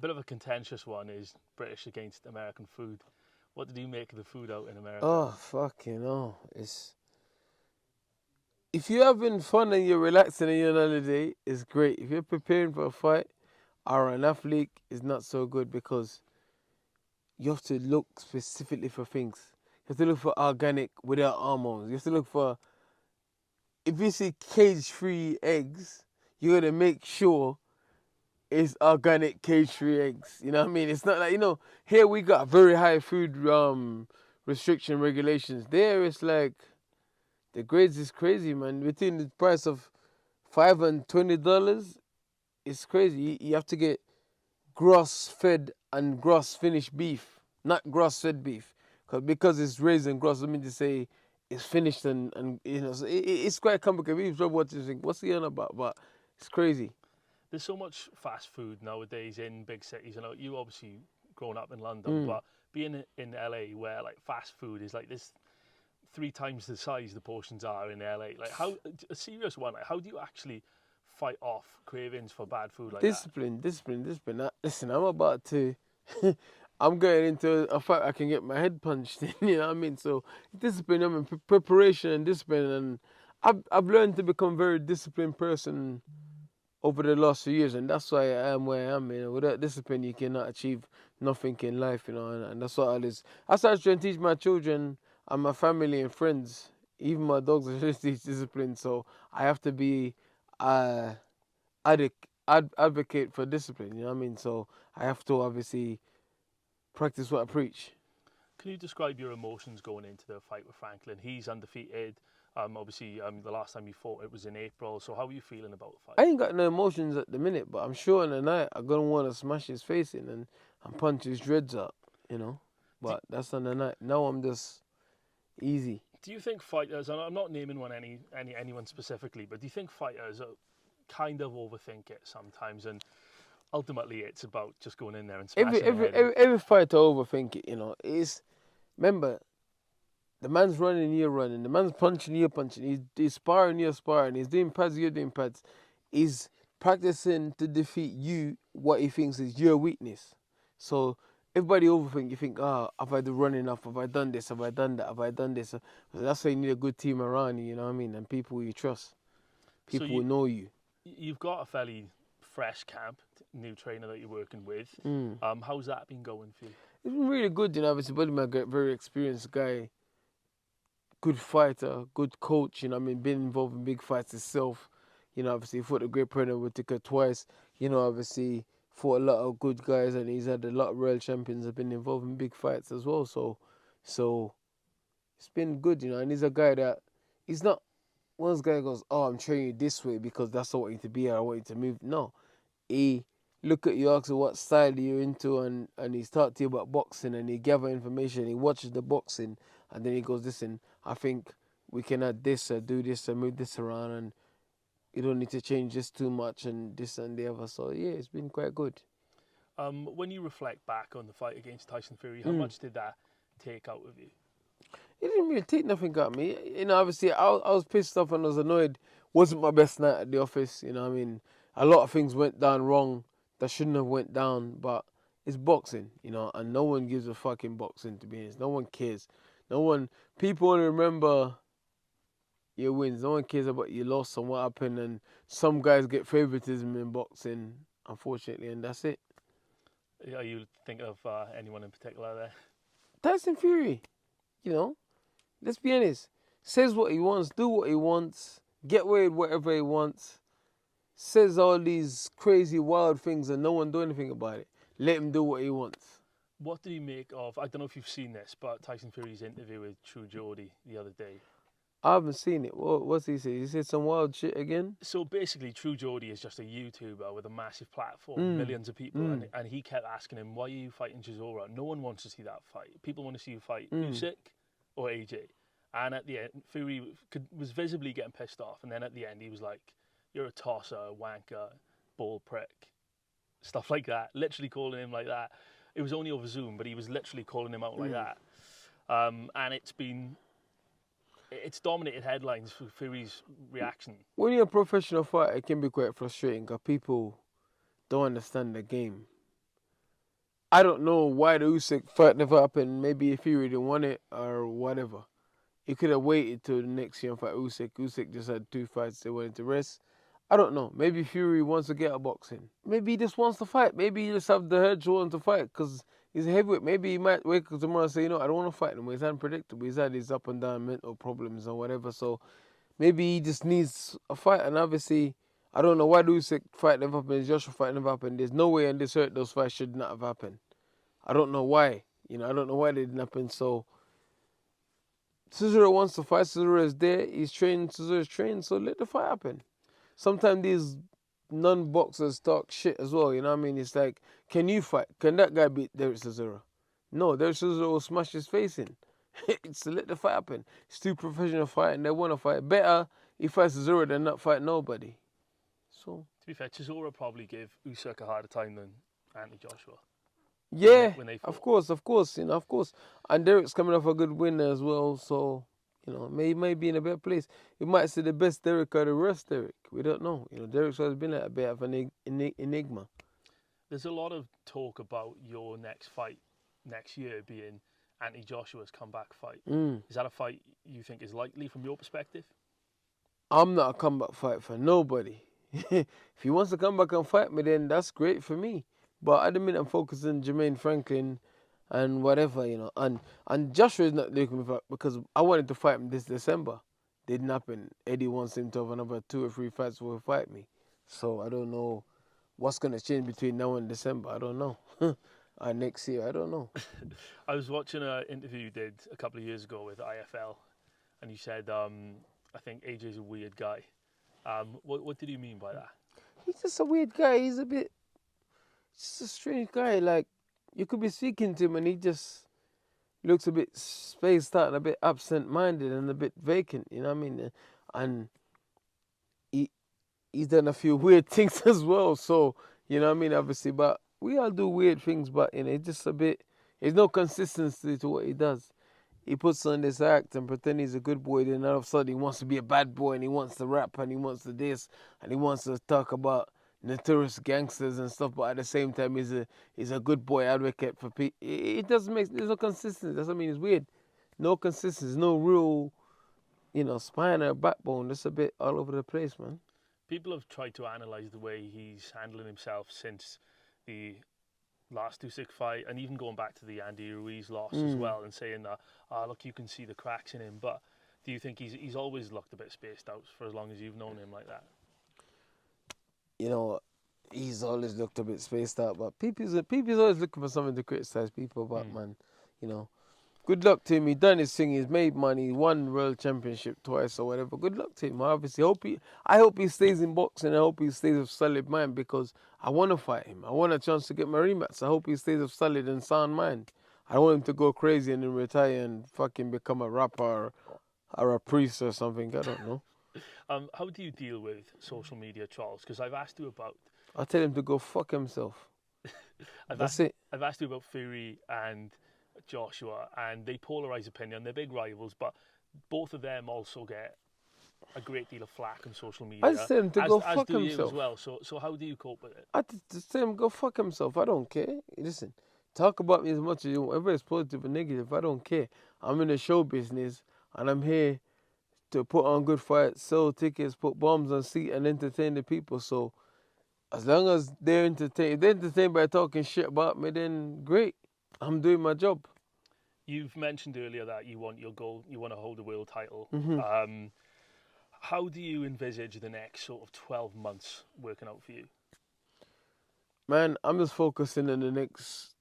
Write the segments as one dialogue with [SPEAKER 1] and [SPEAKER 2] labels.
[SPEAKER 1] bit of a contentious one is British against American food. What did you make of the food out in America?
[SPEAKER 2] Oh, fucking hell. If you're having fun and you're relaxing and you're on holiday, it's great. If you're preparing for a fight or an athlete, it's not so good because you have to look specifically for things. You have to look for organic without hormones. You have to look for, if you see cage-free eggs, you got to make sure it's organic cage-free eggs. You know what I mean? It's not like, here we got very high food restriction regulations. There it's like, the grades is crazy, man. Between the price of $5 and $20, it's crazy. You have to get grass-fed and grass-finished beef, not grass-fed beef, because it's raised in grass. Let me just say it's finished and so it's quite complicated. People start watching and think, what's he on about? But it's crazy.
[SPEAKER 1] There's so much fast food nowadays in big cities. I know you obviously grown up in London, but being in LA where like fast food is like this 3 times the size the portions are in LA. Like how a serious one? Like how do you actually fight off cravings for bad food like
[SPEAKER 2] Discipline. Listen, I'm about to. I'm going into a fight. I can get my head punched in. You know what I mean? So discipline. I mean preparation and discipline, and I've learned to become a very disciplined person over the last few years, and that's why I am where I am. Without discipline, you cannot achieve nothing in life. And that's what it is. I started trying to teach my children and my family and friends, even my dogs, are just teach discipline. So I have to be advocate for discipline. You know what I mean? So I have to obviously practice what I preach.
[SPEAKER 1] Can you describe your emotions going into the fight with Franklin? He's undefeated. Obviously, the last time you fought, it was in April. So how are you feeling about the fight?
[SPEAKER 2] I ain't got no emotions at the minute, but I'm sure in the night I'm gonna want to smash his face in and punch his dreads up. But that's on the night. Now I'm just easy.
[SPEAKER 1] Do you think fighters, and I'm not naming anyone specifically, but do you think fighters kind of overthink it sometimes, and ultimately it's about just going in there and smashing
[SPEAKER 2] every fighter overthink it. Remember, the man's running, you're running. The man's punching, you're punching. He's sparring, you're sparring. He's doing pads, you're doing pads. He's practicing to defeat you, what he thinks is your weakness. So everybody overthink. You think, have I run enough? Have I done this? Have I done that? Have I done this? So that's why you need a good team around you, you know what I mean? And people you trust. People who know you.
[SPEAKER 1] You've got a fairly fresh camp, new trainer that you're working with. How's that been going for you?
[SPEAKER 2] It's been really good, obviously. Buddy, my very experienced guy, good fighter, good coach, been involved in big fights himself. Obviously fought a great Premier with Tika twice. Obviously fought a lot of good guys, and he's had a lot of world champions have been involved in big fights as well. So it's been good, and he's a guy that he's not one of those guys goes, I'm training you this way because that's what I want you to be, or I want you to move. No. He look at you, ask you what style you're into, and he talk to you about boxing, and he gather information, he watches the boxing, and then he goes, listen, I think we can add this or do this or move this around, and you don't need to change this too much and this and the other. So yeah, it's been quite good.
[SPEAKER 1] When you reflect back on the fight against Tyson Fury, how much did that take out of you?
[SPEAKER 2] It didn't really take nothing out of me. Obviously I was pissed off and I was annoyed. Wasn't my best night at the office, a lot of things went down wrong that shouldn't have went down, but it's boxing, and no one gives a fuck in boxing, to be honest. No one cares. People only remember your wins. No one cares about your loss and what happened, and some guys get favouritism in boxing, unfortunately, and that's it.
[SPEAKER 1] Are you thinking of anyone in particular there?
[SPEAKER 2] Tyson Fury, let's be honest. Says what he wants, do what he wants, get away with whatever he wants. Says all these crazy, wild things and no one do anything about it. Let him do what he wants.
[SPEAKER 1] What did he make of, I don't know if you've seen this, but Tyson Fury's interview with Geordie the other day?
[SPEAKER 2] I haven't seen it. What's he say? He said some wild shit again?
[SPEAKER 1] So basically, Geordie is just a YouTuber with a massive platform, millions of people, and he kept asking him, why are you fighting Chisora? No one wants to see that fight. People want to see you fight Usyk or AJ. And at the end, Fury was visibly getting pissed off, and then at the end he was like, you're a tosser, a wanker, ball prick, stuff like that. Literally calling him like that. It was only over Zoom, but he was literally calling him out like that. And it's dominated headlines for Fury's reaction.
[SPEAKER 2] When you're a professional fighter, it can be quite frustrating because people don't understand the game. I don't know why the Usyk fight never happened. Maybe if Fury didn't want it or whatever. He could have waited till the next year and fight Usyk. Usyk just had 2 fights they wanted to rest. I don't know. Maybe Fury wants to get a boxing. Maybe he just wants to fight. Maybe he just have the urge to want to fight because he's a heavyweight. Maybe he might wake up tomorrow and say, I don't want to fight anymore. He's unpredictable. He's had his up and down mental problems or whatever. So maybe he just needs a fight. And obviously, I don't know why the Usyk fight never happened. Joshua fight never happened. There's no way in this earth those fights should not have happened. I don't know why. I don't know why they didn't happen. So Cesaro wants to fight. Cesaro is there. He's trained. Cesaro is trained. So let the fight happen. Sometimes these non-boxers talk shit as well. You know what I mean? It's like, can you fight? Can that guy beat Derek Cesaro? No, Derek Cesaro will smash his face in. So let the fight happen. It's 2 professional fighting. They want to fight. Better he fights Cesaro than not fight nobody. So
[SPEAKER 1] to be fair, Cesaro probably give Usyk a harder time than Anthony Joshua.
[SPEAKER 2] Yeah,
[SPEAKER 1] when they
[SPEAKER 2] of course. Of course. And Derek's coming off a good win as well, so he may be in a better place. We might see the best Derek or the worst Derek. We don't know. Derek's always been a bit of an enigma.
[SPEAKER 1] There's a lot of talk about your next fight next year being Anthony Joshua's comeback fight. Is that a fight you think is likely from your perspective?
[SPEAKER 2] I'm not a comeback fight for nobody. If he wants to come back and fight me, then that's great for me. But at the minute, I'm focusing on Jermaine Franklin and whatever, And Joshua is not looking for because I wanted to fight him this December. Didn't happen. Eddie wants him to have another 2 or 3 fights will fight me. So I don't know what's going to change between now and December. I don't know. And next year, I don't know.
[SPEAKER 1] I was watching an interview you did a couple of years ago with IFL, and you said, I think AJ's a weird guy. What did you mean by that?
[SPEAKER 2] He's just a weird guy. He's just a strange guy. Like, you could be speaking to him and he just looks a bit spaced out and a bit absent-minded and a bit vacant, you know what I mean? And he's done a few weird things as well, so, you know what I mean, obviously. But we all do weird things, but, it's just a bit, there's no consistency to what he does. He puts on this act and pretend he's a good boy, then all of a sudden he wants to be a bad boy and he wants to rap and he wants to this and he wants to talk about notorious gangsters and stuff, but at the same time he's a good boy advocate for people. It doesn't make, there's no consistency. That's what I mean. It's weird. No consistency. No real, spine or backbone. It's a bit all over the place, man.
[SPEAKER 1] People have tried to analyse the way he's handling himself since the last Usyk fight, and even going back to the Andy Ruiz loss as well, and saying that, look, you can see the cracks in him. But do you think he's always looked a bit spaced out for as long as you've known him like that?
[SPEAKER 2] He's always looked a bit spaced out, but people's always looking for something to criticize people about, man. Good luck to him. He done his thing. He's made money. He won World Championship twice or whatever. Good luck to him. Obviously, I hope he stays in boxing. I hope he stays of solid mind because I want to fight him. I want a chance to get my rematch. I hope he stays of solid and sound mind. I don't want him to go crazy and then retire and fucking become a rapper or a priest or something. I don't know.
[SPEAKER 1] How do you deal with social media trolls? Because I've asked you about...
[SPEAKER 2] I'll tell him to go fuck himself. That's it.
[SPEAKER 1] I've asked you about Fury and Joshua, and they polarise opinion. They're big rivals, but both of them also get a great deal of flack on social media.
[SPEAKER 2] I just tell him to go fuck
[SPEAKER 1] as do
[SPEAKER 2] himself.
[SPEAKER 1] You as well. So how do you cope with it?
[SPEAKER 2] I just tell him go fuck himself. I don't care. Listen, talk about me as much as you want. Whether it's positive or negative, I don't care. I'm in the show business, and I'm here to put on good fights, sell tickets, put bombs on seat, and entertain the people. So as long as they're entertained, if they're entertained by talking shit about me, then great. I'm doing my job.
[SPEAKER 1] You've mentioned earlier that you want your goal, you want to hold a world title. How do you envisage the next sort of 12 months working out for you?
[SPEAKER 2] Man, I'm just focusing on the next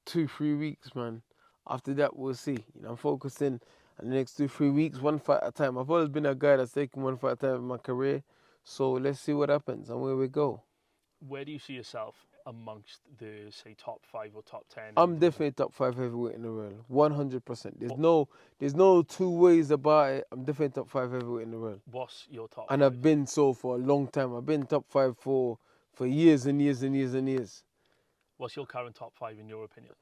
[SPEAKER 2] 2-3 weeks, man. After that, we'll see. I'm focusing on the next 2-3 weeks, one fight at a time. I've always been a guy that's taking one fight at a time in my career. So let's see what happens and where we go.
[SPEAKER 1] Where do you see yourself amongst the, say, top 5 or top 10?
[SPEAKER 2] I'm definitely top 5 heavyweight in the world, 100%. There's no 2 ways about it. I'm definitely top 5 heavyweight in the world.
[SPEAKER 1] What's your top?
[SPEAKER 2] And 5? I've been so for a long time. I've been top 5 for years and years and years and years.
[SPEAKER 1] What's your current top 5 in your opinion?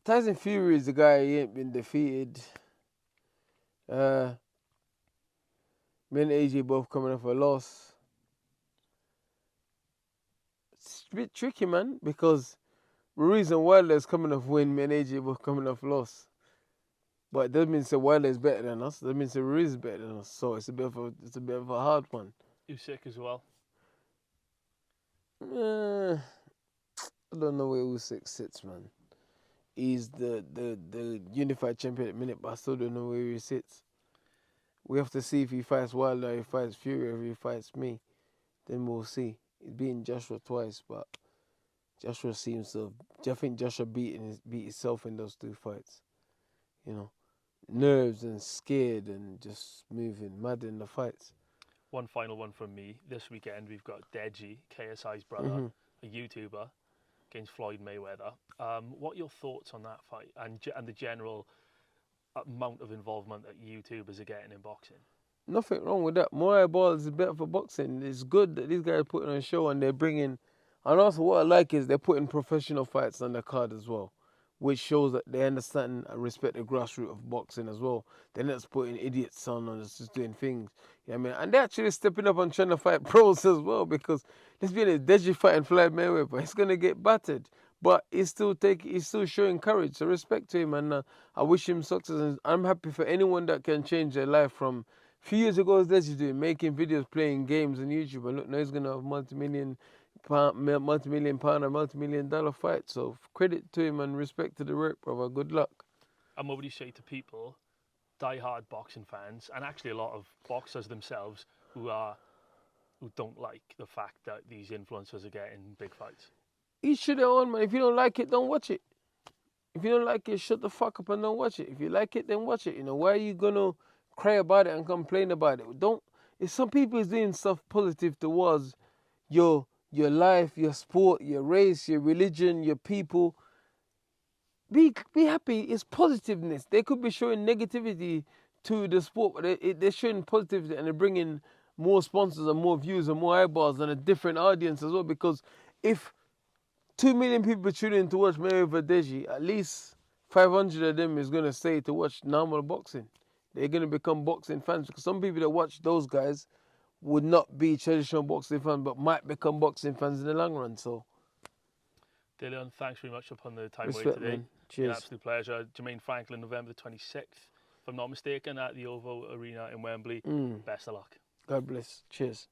[SPEAKER 2] Tyson Fury is the guy. He ain't been defeated. Me and AJ both coming off a loss. It's a bit tricky, man, because Ruiz and Wilder's coming off win, me and AJ were coming off loss. But it doesn't mean say Wilder is better than us. It doesn't mean say Ruiz is better than us. So it's a bit of a hard one.
[SPEAKER 1] Usyk as well.
[SPEAKER 2] I don't know where Usyk sits, man. He's the unified champion at the minute, but I still don't know where he sits. We have to see if he fights Wilder, if he fights Fury, or if he fights me. Then we'll see. He's beaten Joshua twice, but Joshua seems to. I think Joshua beat himself in those 2 fights. You know, nerves and scared and just moving mad in the fights.
[SPEAKER 1] One final one from me. This weekend we've got Deji, KSI's brother, a YouTuber, against Floyd Mayweather. What are your thoughts on that fight and the general amount of involvement that YouTubers are getting in boxing?
[SPEAKER 2] Nothing wrong with that. More eyeballs is better for boxing. It's good that these guys are putting on a show and they're bringing. And also what I like is they're putting professional fights on the card as well, which shows that they understand and respect the grassroots of boxing as well. They're not just putting idiots on and just doing things. You know what I mean? And they're actually stepping up and trying to fight pros as well, because let's be honest, Deji fighting Floyd Mayweather, he's going to get battered. But he's still showing courage. So respect to him, and I wish him success. And I'm happy for anyone that can change their life from a few years ago, as Deji doing, making videos, playing games on YouTube. And look, now he's going to have multi-million pound or multi-million dollar fight. So credit to him and respect to the work, brother. Good luck.
[SPEAKER 1] And what would you say to people, die-hard boxing fans, and actually a lot of boxers themselves who don't like the fact that these influencers are getting big fights?
[SPEAKER 2] Each to their own, man. If you don't like it, don't watch it. If you don't like it, shut the fuck up and don't watch it. If you like it, then watch it. You know, why are you gonna cry about it and complain about it? If some people is doing stuff positive towards your life, your sport, your race, your religion, your people, be happy. It's positiveness. They could be showing negativity to the sport, but they're showing positivity and they're bringing more sponsors and more views and more eyeballs and a different audience as well. Because if 2 million people tune in to watch Mayweather Deji, at least 500 of them is going to stay to watch normal boxing. They're going to become boxing fans, because some people that watch those guys would not be traditional boxing fans, but might become boxing fans in the long run. So,
[SPEAKER 1] Dillian, thanks very much for putting the time away
[SPEAKER 2] respect,
[SPEAKER 1] today.
[SPEAKER 2] man. Cheers.
[SPEAKER 1] An absolute pleasure. Jermaine Franklin, November the 26th, if I'm not mistaken, at the OVO Arena in Wembley. Best of luck.
[SPEAKER 2] God bless. Cheers.